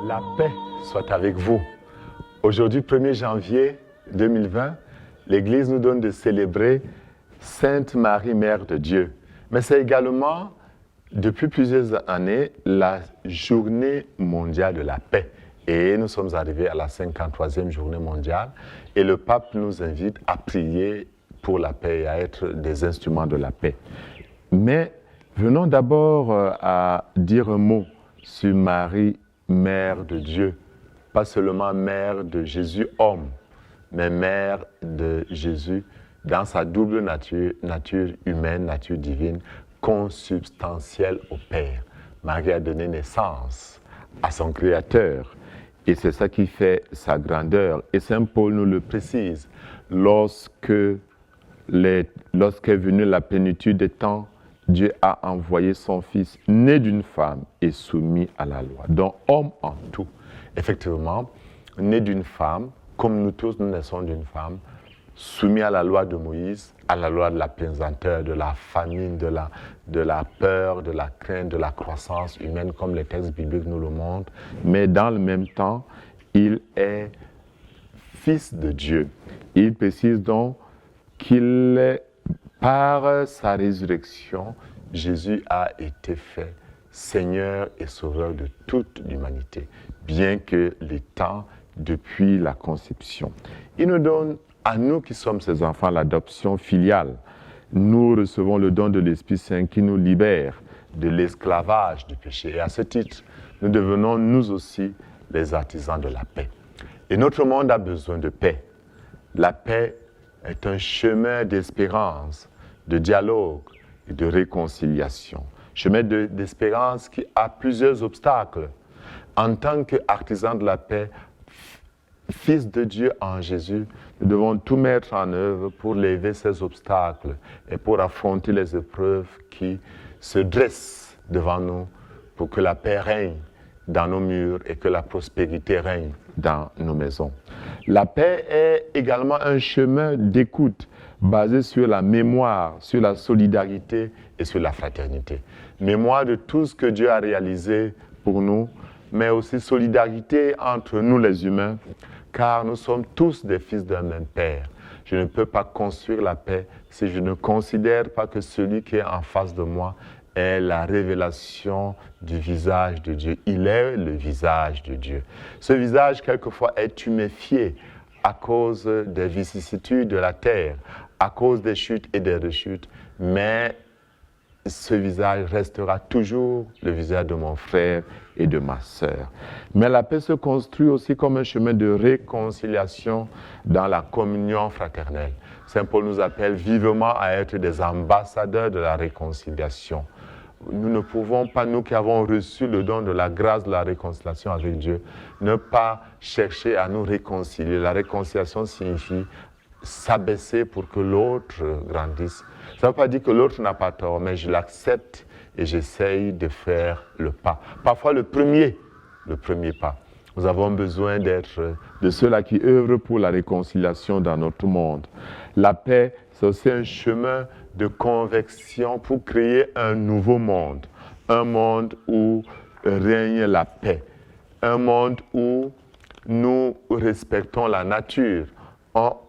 La paix soit avec vous. Aujourd'hui, 1er janvier 2020, l'Église nous donne de célébrer Sainte Marie, Mère de Dieu. Mais c'est également, depuis plusieurs années, la journée mondiale de la paix. Et nous sommes arrivés à la 53e journée mondiale. Et le pape nous invite à prier pour la paix et à être des instruments de la paix. Mais venons d'abord à dire un mot sur Marie, Mère de Dieu. Pas seulement Mère de Jésus, homme, mais Mère de Jésus dans sa double nature, nature humaine, nature divine, consubstantielle au Père. Marie a donné naissance à son Créateur. Et c'est ça qui fait sa grandeur. Et Saint Paul nous le précise. Lorsqu'est venue la plénitude des temps, Dieu a envoyé son Fils, né d'une femme et soumis à la loi. Donc, homme en tout. Effectivement, né d'une femme, comme nous tous, nous naissons d'une femme, soumis à la loi de Moïse, à la loi de la pesanteur, de la famine, de la peur, de la crainte, de la croissance humaine, comme les textes bibliques nous le montrent. Mais dans le même temps, il est Fils de Dieu. Il précise donc qu'il est, par sa résurrection, Jésus a été fait Seigneur et Sauveur de toute l'humanité, bien que les temps depuis la conception. Il nous donne, à nous qui sommes ses enfants, l'adoption filiale. Nous recevons le don de l'Esprit Saint qui nous libère de l'esclavage du péché. Et à ce titre, nous devenons nous aussi les artisans de la paix. Et notre monde a besoin de paix. La paix est un chemin d'espérance, de dialogue et de réconciliation. Chemin d'espérance qui a plusieurs obstacles. En tant qu'artisans de la paix, Fils de Dieu en Jésus, nous devons tout mettre en œuvre pour lever ces obstacles et pour affronter les épreuves qui se dressent devant nous pour que la paix règne dans nos murs et que la prospérité règne dans nos maisons. La paix est également un chemin d'écoute basé sur la mémoire, sur la solidarité et sur la fraternité. Mémoire de tout ce que Dieu a réalisé pour nous, mais aussi solidarité entre nous les humains, car nous sommes tous des fils d'un même Père. Je ne peux pas construire la paix si je ne considère pas que celui qui est en face de moi est la révélation du visage de Dieu. Il est le visage de Dieu. Ce visage, quelquefois, est tuméfié à cause des vicissitudes de la terre, à cause des chutes et des rechutes, mais ce visage restera toujours le visage de mon frère et de ma sœur. Mais la paix se construit aussi comme un chemin de réconciliation dans la communion fraternelle. Saint Paul nous appelle vivement à être des ambassadeurs de la réconciliation. Nous ne pouvons pas, nous qui avons reçu le don de la grâce de la réconciliation avec Dieu, ne pas chercher à nous réconcilier. La réconciliation signifie s'abaisser pour que l'autre grandisse. Ça ne veut pas dire que l'autre n'a pas tort, mais je l'accepte et j'essaye de faire le pas. Parfois le premier pas. Nous avons besoin d'être de ceux-là qui œuvrent pour la réconciliation dans notre monde. La paix, c'est aussi un chemin de convection pour créer un nouveau monde. Un monde où règne la paix. Un monde où nous respectons la nature.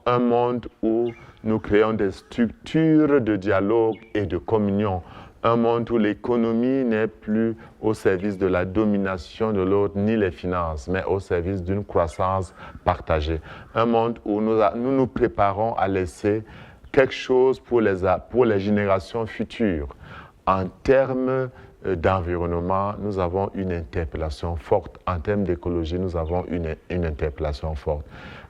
Un monde où nous créons des structures de dialogue et de communion. Un monde où l'économie n'est plus au service de la domination de l'autre, ni les finances, mais au service d'une croissance partagée. Un monde où nous préparons à laisser quelque chose pour les générations futures. En termes d'environnement, nous avons une interpellation forte. En termes d'écologie, nous avons une interpellation forte.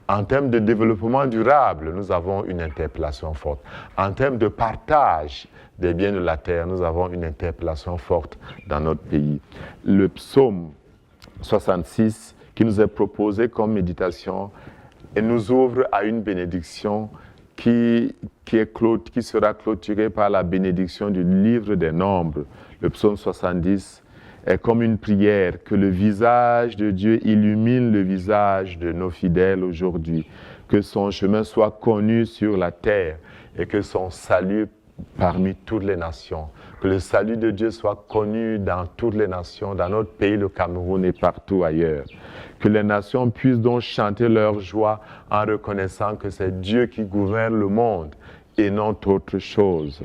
En termes de développement durable, nous avons une interpellation forte. En termes de partage des biens de la terre, nous avons une interpellation forte dans notre pays. Le psaume 66 qui nous est proposé comme méditation et nous ouvre à une bénédiction qui sera clôturée par la bénédiction du livre des Nombres. Le psaume 70 est comme une prière que le visage de Dieu illumine le visage de nos fidèles aujourd'hui, que son chemin soit connu sur la terre et que son salut parmi toutes les nations. Que le salut de Dieu soit connu dans toutes les nations, dans notre pays, le Cameroun et partout ailleurs. Que les nations puissent donc chanter leur joie en reconnaissant que c'est Dieu qui gouverne le monde et non autre chose.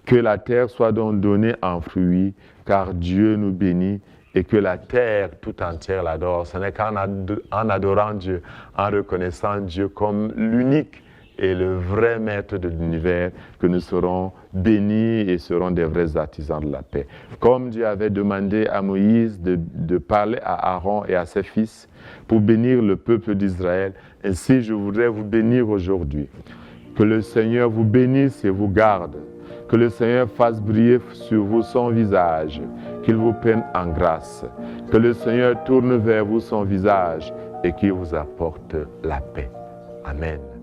Que la terre soit donc donnée en fruits, car Dieu nous bénit, et que la terre tout entière l'adore. Ce n'est qu'en adorant Dieu, en reconnaissant Dieu comme l'unique et le vrai maître de l'univers, que nous serons bénis et serons des vrais artisans de la paix. Comme Dieu avait demandé à Moïse de parler à Aaron et à ses fils pour bénir le peuple d'Israël, ainsi je voudrais vous bénir aujourd'hui. Que le Seigneur vous bénisse et vous garde. Que le Seigneur fasse briller sur vous son visage, qu'il vous prenne en grâce. Que le Seigneur tourne vers vous son visage et qu'il vous apporte la paix. Amen.